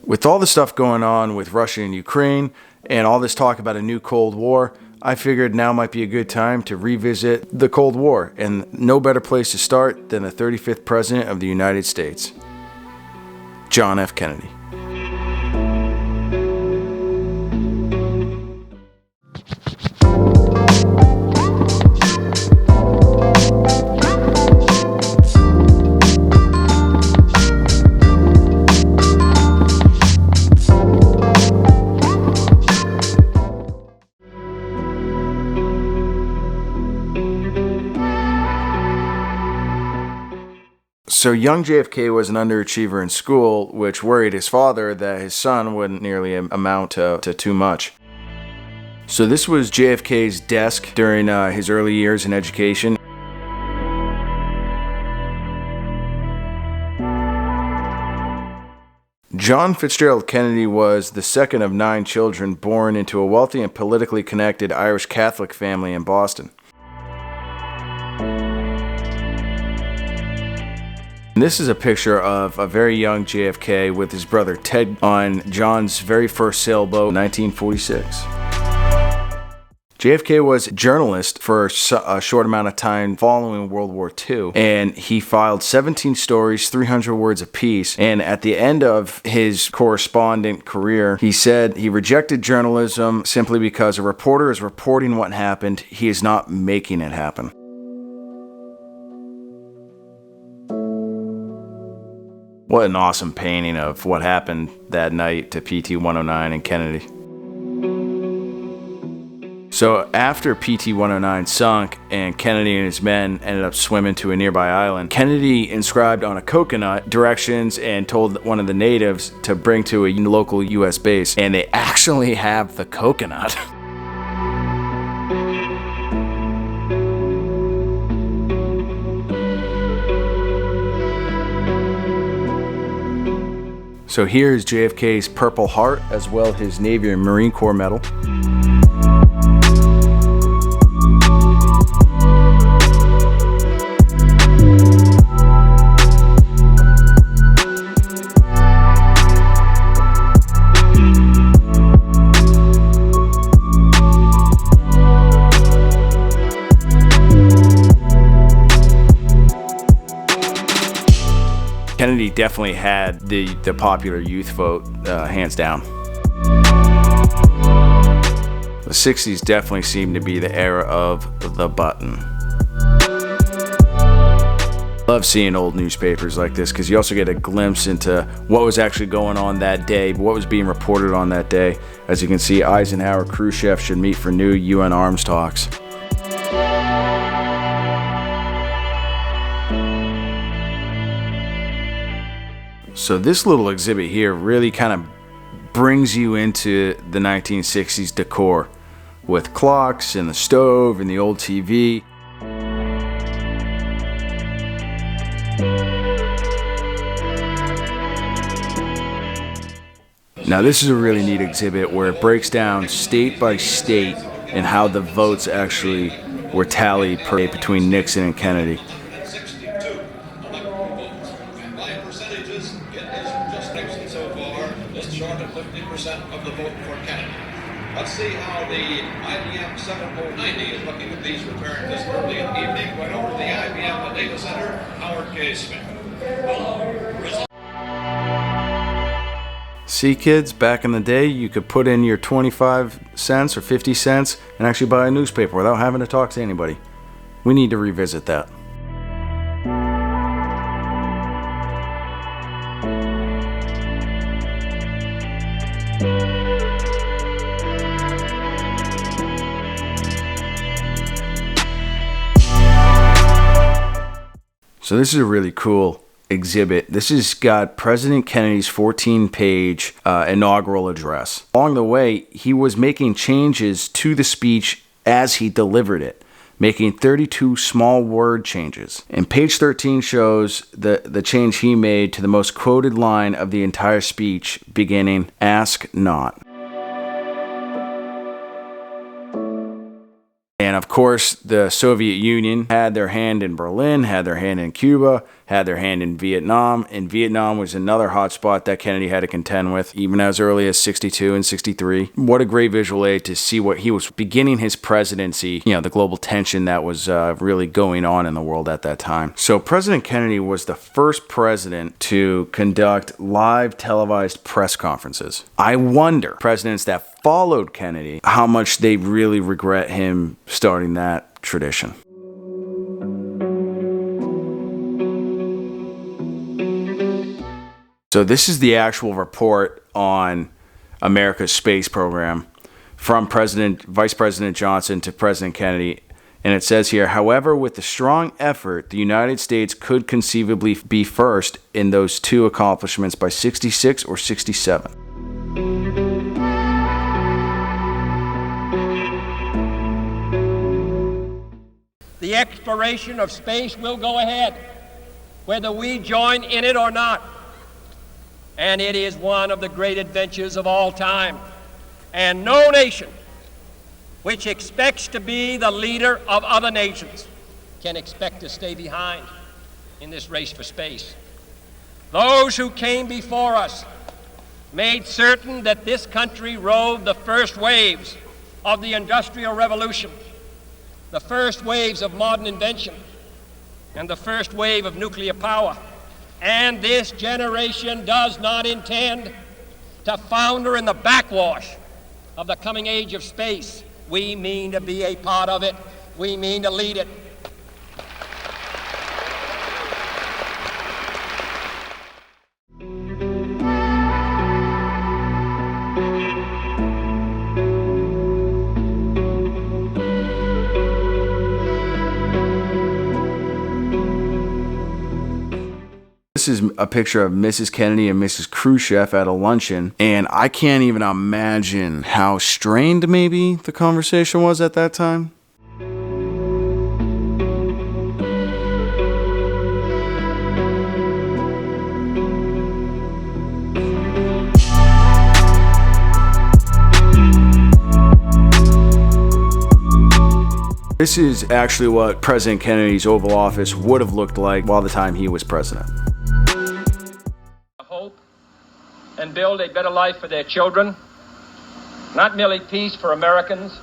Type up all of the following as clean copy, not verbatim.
With all the stuff going on with Russia and Ukraine, and all this talk about a new Cold War, I figured now might be a good time to revisit the Cold War, and no better place to start than the 35th President of the United States, John F. Kennedy. So young JFK was an underachiever in school, which worried his father that his son wouldn't nearly amount to too much. So this was JFK's desk during his early years in education. John Fitzgerald Kennedy was the second of 9 children born into a wealthy and politically connected Irish Catholic family in Boston. This is a picture of a very young JFK with his brother Ted on John's very first sailboat in 1946. JFK was a journalist for a short amount of time following World War II, and he filed 17 stories, 300 words apiece, and at the end of his correspondent career, he said he rejected journalism simply because a reporter is reporting what happened, he is not making it happen. What an awesome painting of what happened that night to PT-109 and Kennedy. So after PT-109 sunk and Kennedy and his men ended up swimming to a nearby island, Kennedy inscribed on a coconut directions and told one of the natives to bring to a local US base, and they actually have the coconut. So here is JFK's Purple Heart, as well as his Navy and Marine Corps medal. Kennedy definitely had the popular youth vote, hands down. The 60s definitely seemed to be the era of the button. Love seeing old newspapers like this because you also get a glimpse into what was actually going on that day, what was being reported on that day. As you can see, Eisenhower, Khrushchev should meet for new UN arms talks. So this little exhibit here really kind of brings you into the 1960s decor with clocks and the stove and the old TV. Now this is a really neat exhibit where it breaks down state by state and how the votes actually were tallied between Nixon and Kennedy. Of the vote for Kennedy. Let's see how the IBM 7090 is looking at these returns this early in the evening. Going over to the IBM data center, Howard K. Smith. See, kids, back in the day, you could put in your 25 cents or 50 cents and actually buy a newspaper without having to talk to anybody. We need to revisit that. So this is a really cool exhibit. This has got President Kennedy's 14-page inaugural address. Along the way, he was making changes to the speech as he delivered it, making 32 small word changes. And page 13 shows the change he made to the most quoted line of the entire speech, beginning, "Ask not." And of course, the Soviet Union had their hand in Berlin, had their hand in Cuba, had their hand in Vietnam, and Vietnam was another hotspot that Kennedy had to contend with, even as early as 62 and 63. What a great visual aid to see what he was beginning his presidency, the global tension that was really going on in the world at that time. So President Kennedy was the first president to conduct live televised press conferences. I wonder, presidents that followed Kennedy, how much they really regret him starting that tradition. So this is the actual report on America's space program from Vice President Johnson to President Kennedy. And it says here, however, with the strong effort, the United States could conceivably be first in those two accomplishments by 66 or 67. The exploration of space will go ahead, whether we join in it or not. And it is one of the great adventures of all time. And no nation which expects to be the leader of other nations can expect to stay behind in this race for space. Those who came before us made certain that this country rode the first waves of the Industrial Revolution, the first waves of modern invention, and the first wave of nuclear power. And this generation does not intend to founder in the backwash of the coming age of space. We mean to be a part of it. We mean to lead it. This is a picture of Mrs. Kennedy and Mrs. Khrushchev at a luncheon, and I can't even imagine how strained maybe the conversation was at that time. This is actually what President Kennedy's Oval Office would have looked like while the time he was president. And build a better life for their children. Not merely peace for Americans,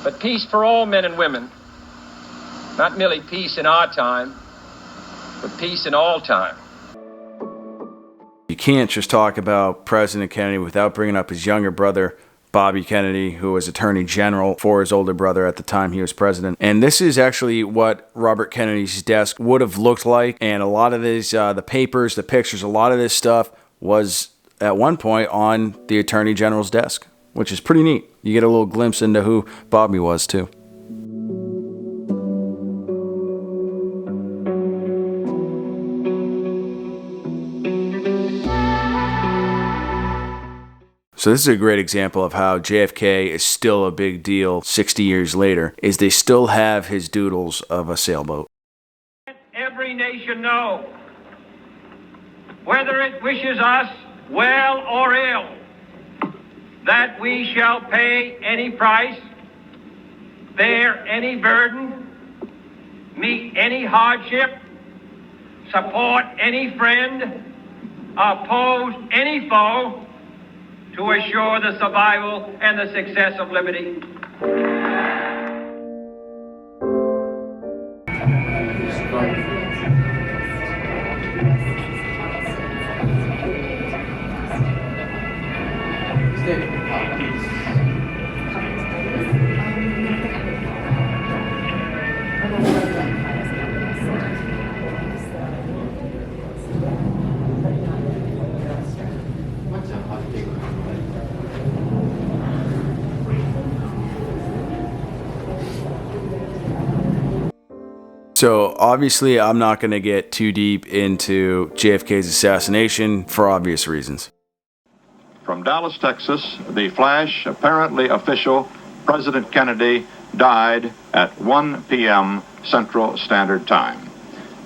but peace for all men and women. Not merely peace in our time, but peace in all time. You can't just talk about President Kennedy without bringing up his younger brother, Bobby Kennedy, who was Attorney General for his older brother at the time he was president. And this is actually what Robert Kennedy's desk would have looked like. And a lot of these, the papers, the pictures, a lot of this stuff was at one point on the Attorney General's desk, which is pretty neat. You get a little glimpse into who Bobby was, too. So this is a great example of how JFK is still a big deal 60 years later, is they still have his doodles of a sailboat. Every nation know, whether it wishes us well or ill, that we shall pay any price, bear any burden, meet any hardship, support any friend, oppose any foe, to assure the survival and the success of liberty. So obviously I'm not going to get too deep into JFK's assassination for obvious reasons. From Dallas, Texas, the flash, apparently official, President Kennedy died at 1 p.m. Central Standard Time,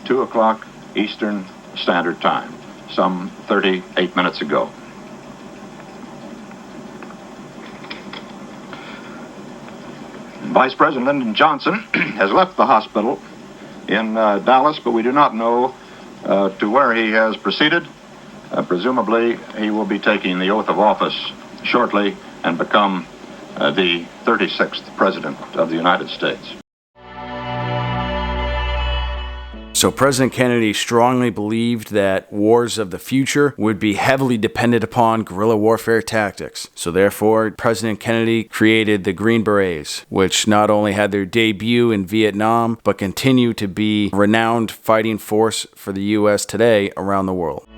2 o'clock Eastern Standard Time, some 38 minutes ago. Vice President Lyndon Johnson has left the hospital in Dallas, but we do not know to where he has proceeded. Presumably, he will be taking the oath of office shortly and become the 36th President of the United States. So President Kennedy strongly believed that wars of the future would be heavily dependent upon guerrilla warfare tactics. So therefore, President Kennedy created the Green Berets, which not only had their debut in Vietnam, but continue to be a renowned fighting force for the U.S. today around the world.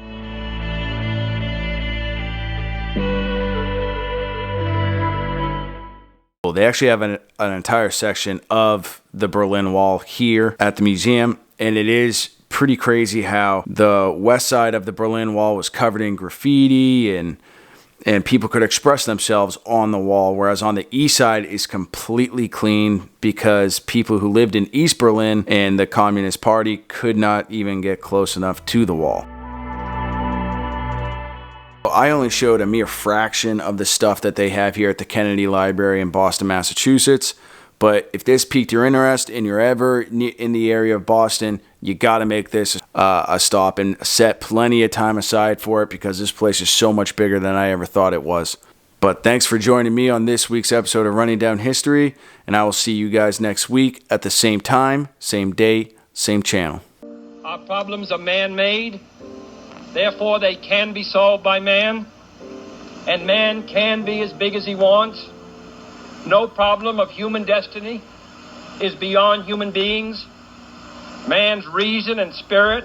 They actually have an entire section of the Berlin Wall here at the museum. And it is pretty crazy how the west side of the Berlin Wall was covered in graffiti and people could express themselves on the wall, whereas on the east side is completely clean because people who lived in East Berlin and the Communist Party could not even get close enough to the wall. I only showed a mere fraction of the stuff that they have here at the Kennedy Library in Boston, Massachusetts. But if this piqued your interest and you're ever in the area of Boston, you got to make this a stop and set plenty of time aside for it because this place is so much bigger than I ever thought it was. But thanks for joining me on this week's episode of Running Down History, and I will see you guys next week at the same time, same day, same channel. Our problems are man-made, therefore they can be solved by man, and man can be as big as he wants. No problem of human destiny is beyond human beings. Man's reason and spirit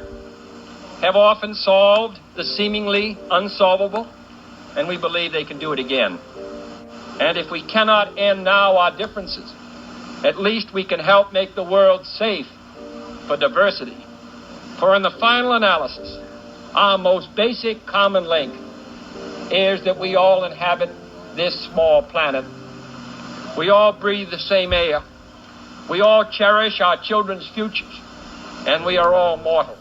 have often solved the seemingly unsolvable, and we believe they can do it again. And if we cannot end now our differences, at least we can help make the world safe for diversity. For in the final analysis, our most basic common link is that we all inhabit this small planet. We all breathe the same air. We all cherish our children's futures. And we are all mortal.